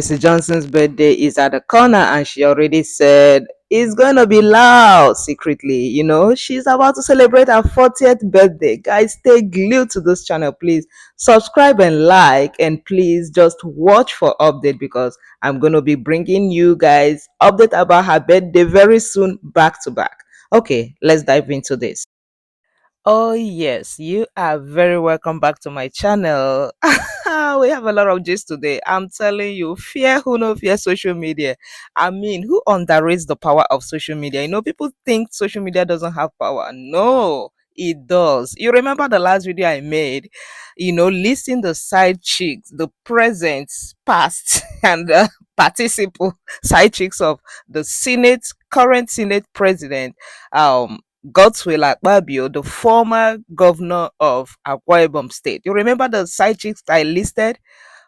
Mrs. Johnson's birthday is at the corner, and she already said it's gonna be loud secretly. She's about to celebrate her 40th birthday. Guys, stay glued to this channel, please. Subscribe and like, and please just watch for update because I'm gonna be bringing you guys update about her birthday very soon, back to back. Okay, let's dive into this. Oh, yes, you are very welcome back to my channel. We have a lot of gist today. I'm telling you, fear who no fear social media. I mean, who underrates the power of social media? People think social media doesn't have power. No, it does. You remember the last video I made, listing the side chicks, the present, past, and the participle side chicks of the current Senate president. Godswill Akpabio, the former governor of Akwa Ibom State. You remember the side chicks I listed?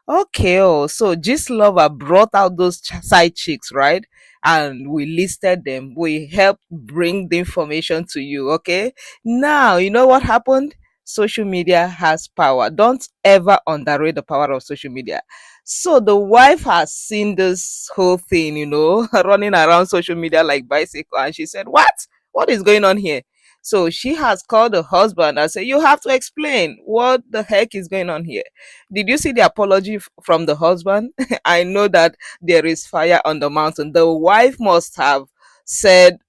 Okay, so Gistlover brought out those side chicks, right? And we listed them. We helped bring the information to you, okay? Now, you know what happened? Social media has power. Don't ever underrate the power of social media. So the wife has seen this whole thing, running around social media like bicycle, and she said, "What? What is going on here?" So she has called the husband and said, "You have to explain what the heck is going on here." Did you see the apology from the husband? I know that there is fire on the mountain. The wife must have said,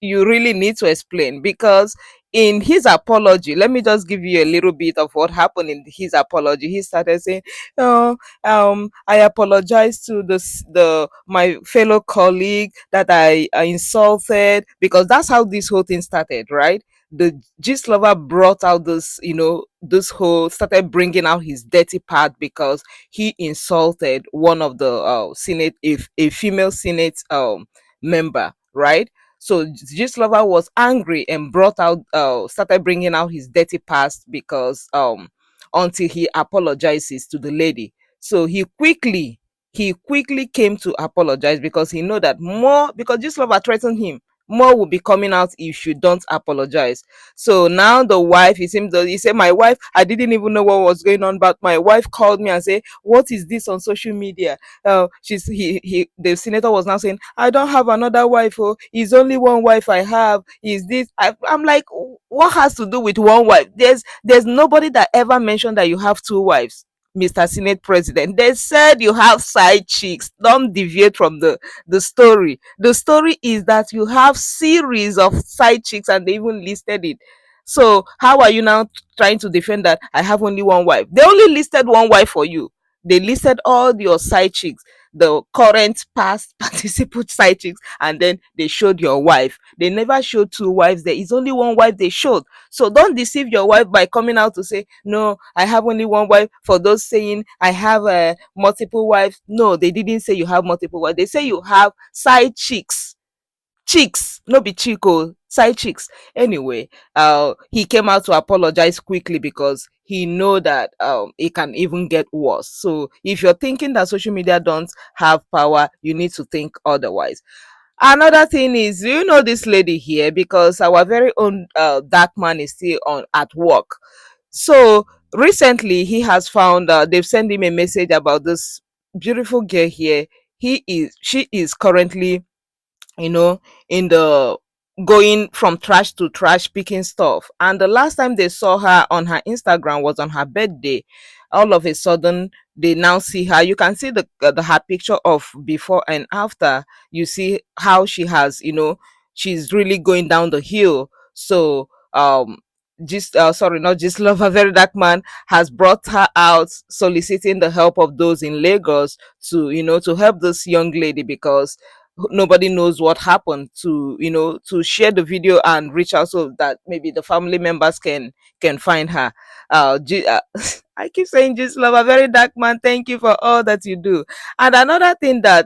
"You really need to explain," because in his apology, let me just give you a little bit of what happened in his apology. He started saying, "Oh, I apologize to the my fellow colleague that I insulted," because that's how this whole thing started, right? The gist lover brought out this, this whole started bringing out his dirty part because he insulted one of the senate, if a female senate member, right? So Gistlover was angry and brought out, started bringing out his dirty past because until he apologizes to the lady. So he quickly came to apologize because he know that more, because Gistlover threatened him, more will be coming out if you don't apologize. So now the wife, he said, "My wife, I didn't even know what was going on, but my wife called me and said, 'What is this on social media?'" The senator was now saying, "I don't have another wife. Oh, it's only one wife I have. Is this?" I'm like, what has to do with one wife? There's nobody that ever mentioned that you have two wives, Mr. Senate President. They said you have side chicks. Don't deviate from the story. The story is that you have series of side chicks, and they even listed it. So how are you now trying to defend that I have only one wife? They only listed one wife for you. They listed all your side chicks, the current, past, participle side chicks, and then they showed your wife. They never showed two wives. There is only one wife they showed. So don't deceive your wife by coming out to say, "No, I have only one wife." For those saying I have multiple wives, no, they didn't say you have multiple wives. They say you have side chicks, no be chico, side chicks. Anyway, he came out to apologize quickly because he know that it can even get worse. So if you're thinking that social media don't have power, you need to think otherwise. Another thing is, this lady here, because our very own dark man is still on at work. So recently he has found, they've sent him a message about this beautiful girl here. She is currently, you know, in the going from trash to trash picking stuff. And the last time they saw her on her Instagram was on her birthday. All of a sudden, they now see her. You can see the her picture of before and after. You see how she has, she's really going down the hill. So just sorry, not just lover, very dark man has brought her out soliciting the help of those in Lagos to, to help this young lady because nobody knows what happened, to to share the video and reach out so that maybe the family members can find her. I keep saying just love a very dark man, thank you for all that you do. And another thing that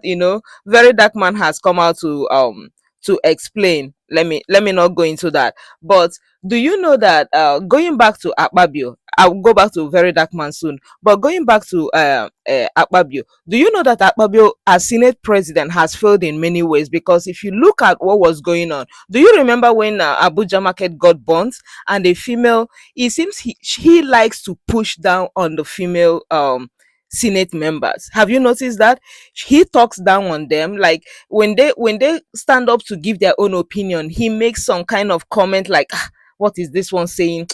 very dark man has come out to explain, let me not go into that, but do you know that going back to Akpabio, I'll go back to very dark man soon, but going back to Akpabio, do you know that Akpabio as Senate president has failed in many ways? Because if you look at what was going on, do you remember when Abuja market got burnt and a female, it seems he likes to push down on the female Senate members. Have you noticed that he talks down on them? Like when they stand up to give their own opinion, he makes some kind of comment like, "Ah, what is this one saying?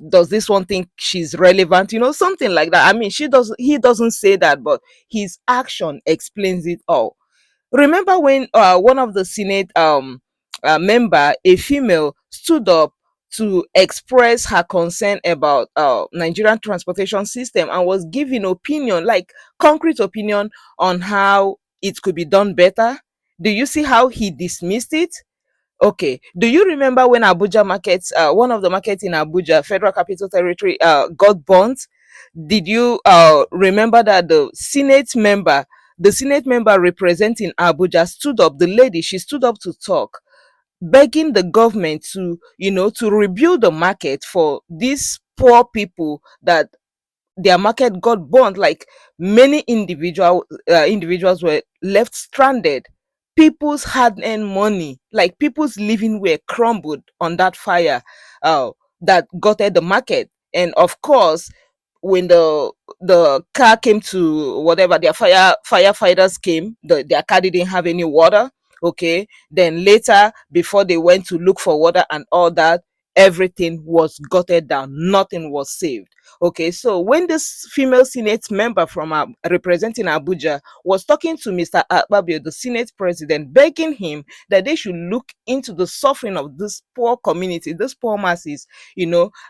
Does this one think she's relevant?" Something like that. I mean, he doesn't say that, but his action explains it all. Remember when one of the Senate member, a female, stood up to express her concern about Nigerian transportation system and was giving opinion, like concrete opinion on how it could be done better. Do you see how he dismissed it? Okay. Do you remember when Abuja markets, one of the markets in Abuja, Federal Capital Territory, got burnt? Did you remember that the Senate member representing Abuja stood up, the lady, she stood up to talk, begging the government to, to rebuild the market for these poor people that their market got burnt. Like many individuals were left stranded. People's hard-earned money, like people's living, were crumbled on that fire uh, that gutted the market. And of course, when the car came to whatever, their firefighters came, their car didn't have any water. Okay, then later, before they went to look for water and all that, everything was gutted down, nothing was saved. Okay, so when this female Senate member from representing Abuja was talking to Mr. Akpabio, the Senate president, begging him that they should look into the suffering of this poor community, these poor masses,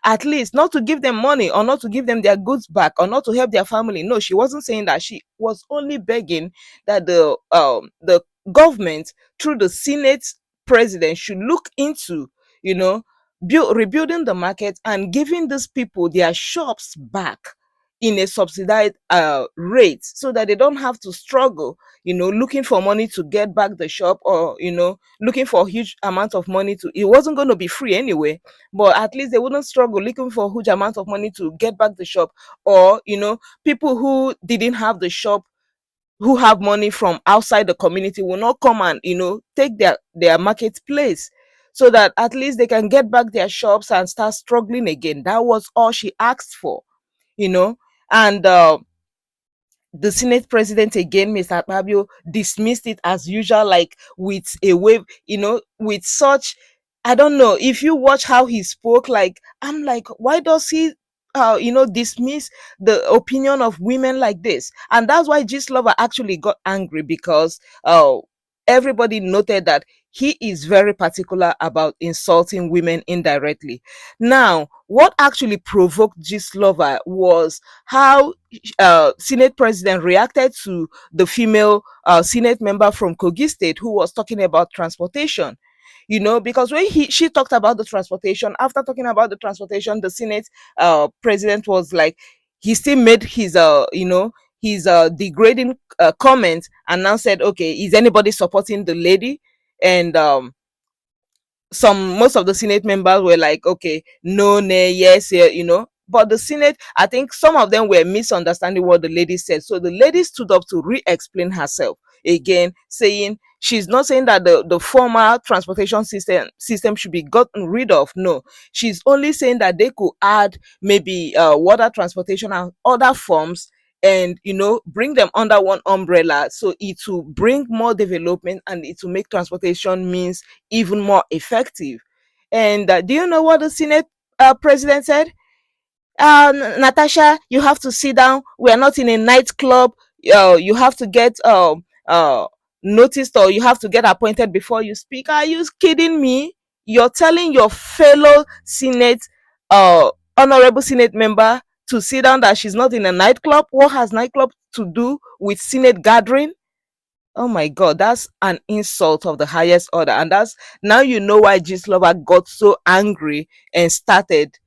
at least not to give them money or not to give them their goods back or not to help their family. No, she wasn't saying that. She was only begging that the government, through the Senate president, should look into, you know, rebuilding the market and giving these people their shops back in a subsidized rate, so that they don't have to struggle, looking for money to get back the shop, or looking for a huge amount of money to, it wasn't going to be free anyway, but at least they wouldn't struggle looking for a huge amount of money to get back the shop. Or people who didn't have the shop, who have money from outside the community, will not come and take their marketplace, so that at least they can get back their shops and start struggling again. That was all she asked for, you know and the Senate president again, Mr. Akpabio, dismissed it as usual, like with a wave, with such, I don't know if you watch how he spoke, like, I'm like, why does he dismiss the opinion of women like this? And that's why Gistlover actually got angry, because everybody noted that he is very particular about insulting women indirectly. Now, what actually provoked Gistlover was how Senate president reacted to the female Senate member from Kogi State who was talking about transportation. Because when she talked about the transportation, after talking about the transportation, the Senate president was like, he still made his degrading comment, and now said, okay, is anybody supporting the lady? And most of the Senate members were like, okay, no, nay, yes, yeah, but the Senate, I think some of them were misunderstanding what the lady said. So the lady stood up to re-explain herself again, saying she's not saying that the former transportation system should be gotten rid of. No, she's only saying that they could add maybe water transportation and other forms, and bring them under one umbrella, so it will bring more development and it will make transportation means even more effective. And do you know what the Senate president said? Natasha, you have to sit down. We are not in a nightclub. You have to get noticed, or you have to get appointed before you speak. Are you kidding me? You're telling your fellow Senate, honorable Senate member, to sit down, that she's not in a nightclub? What has nightclub to do with Senate gathering? Oh my God, that's an insult of the highest order. And that's now why Gistlover got so angry and started,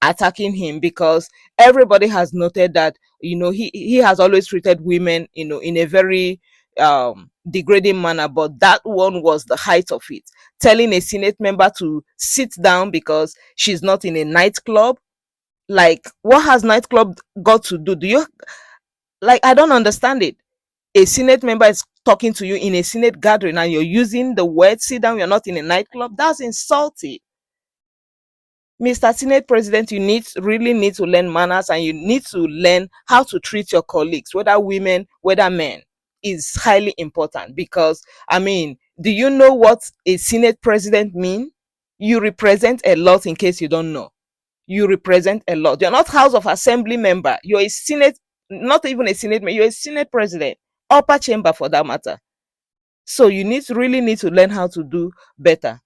attacking him, because everybody has noted that, he has always treated women, in a very degrading manner. But that one was the height of it. Telling a Senate member to sit down because she's not in a nightclub. Like, what has nightclub got to do? Do you, like, I don't understand it. A Senate member is talking to you in a Senate gathering and you're using the word sit down, you're not in a nightclub. That's insulting. Mr. Senate President, you really need to learn manners, and you need to learn how to treat your colleagues, whether women, whether men, is highly important. Because, I mean, do you know what a Senate President mean? You represent a lot, in case you don't know. You represent a lot. You're not House of Assembly member. You're a Senate, not even a Senate member. You're a Senate President, upper chamber for that matter. So you really need to learn how to do better.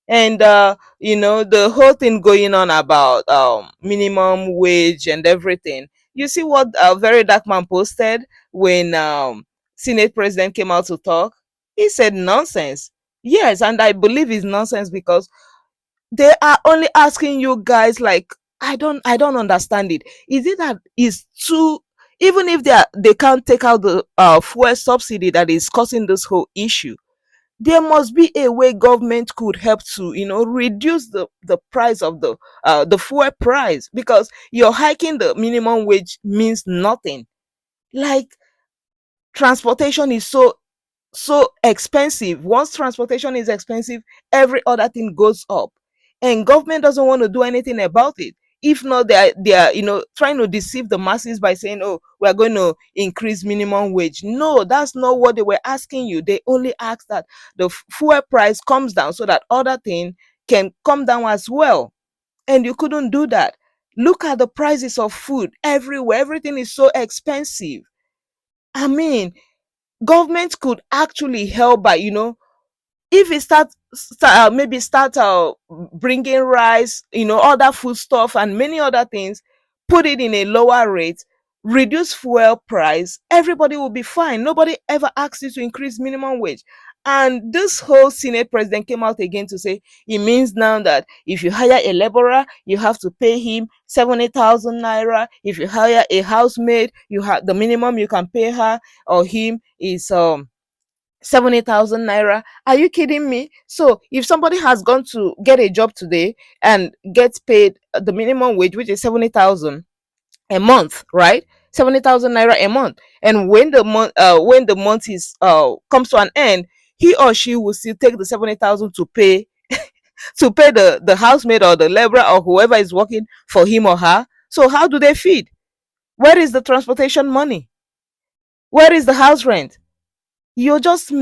And the whole thing going on about minimum wage and everything. You see what Verydarkman posted when Senate President came out to talk? He said nonsense. Yes, and I believe it's nonsense, because they are only asking you guys, like, I don't understand it. Is it that is too, even if they can't take out the fuel subsidy that is causing this whole issue, there must be a way government could help to reduce the price of the fuel price, because you're hiking the minimum wage means nothing. Like, transportation is so expensive. Once transportation is expensive, every other thing goes up, and government doesn't want to do anything about it. If not, they are trying to deceive the masses by saying, oh, we're going to increase minimum wage. No, that's not what they were asking you. They only asked that the fuel price comes down, so that other thing can come down as well. And you couldn't do that. Look at the prices of food everywhere. Everything is so expensive. I mean, government could actually help by if it maybe start bringing rice, other food stuff and many other things, put it in a lower rate, reduce fuel price, everybody will be fine. Nobody ever asked you to increase minimum wage. And this whole Senate President came out again to say it means now that if you hire a laborer, you have to pay him 70,000 naira. If you hire a housemaid, you have the minimum you can pay her or him is 70,000 naira. Are you kidding me? So if somebody has gone to get a job today and gets paid the minimum wage, which is 70,000 a month, right? 70,000 naira a month. And when the month is comes to an end, he or she will still take the 70,000 to pay the housemaid or the laborer or whoever is working for him or her. So how do they feed? Where is the transportation money? Where is the house rent? You're just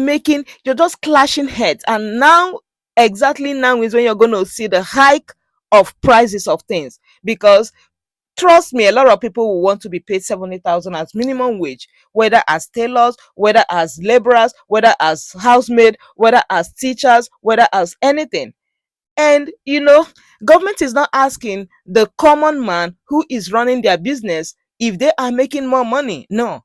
clashing heads. And now, exactly now, is when you're going to see the hike of prices of things. Because trust me, a lot of people will want to be paid 70,000 as minimum wage, whether as tailors, whether as laborers, whether as housemaid, whether as teachers, whether as anything. And government is not asking the common man who is running their business if they are making more money. No,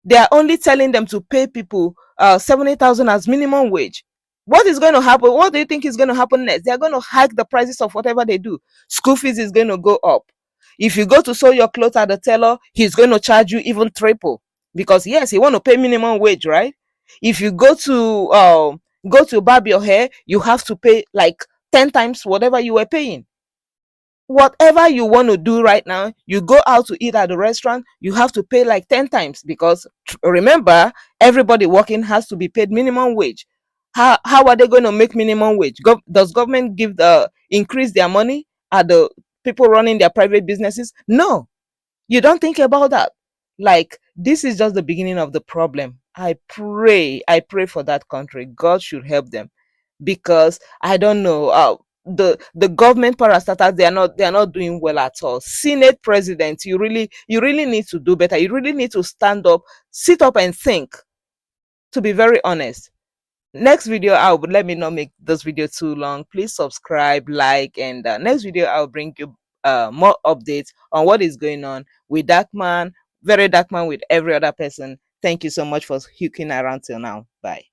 they are only telling them to pay people 70,000 as minimum wage. What is going to happen? What do you think is going to happen next? They are going to hike the prices of whatever they do. School fees is going to go up. If you go to sew your clothes at the tailor, he's going to charge you even triple, because yes, he want to pay minimum wage, right? If you go to barb your hair, you have to pay like 10 times whatever you were paying. Whatever you want to do right now, you go out to eat at the restaurant, you have to pay like 10 times, because remember, everybody working has to be paid minimum wage. How are they going to make minimum wage? Does government give increase their money? Are the people running their private businesses? No, you don't think about that. Like, this is just the beginning of the problem. I pray for that country. God should help them, because I don't know, the government parastatals, they are not doing well at all. Senate president, you really need to do better. You really need to stand up, sit up and think, to be very honest. Next video, I would let me not make this video too long. Please subscribe, like, and next video I'll bring you more updates on what is going on with Darkman, Verydarkman, with every other person. Thank you so much for hooking around till now. Bye.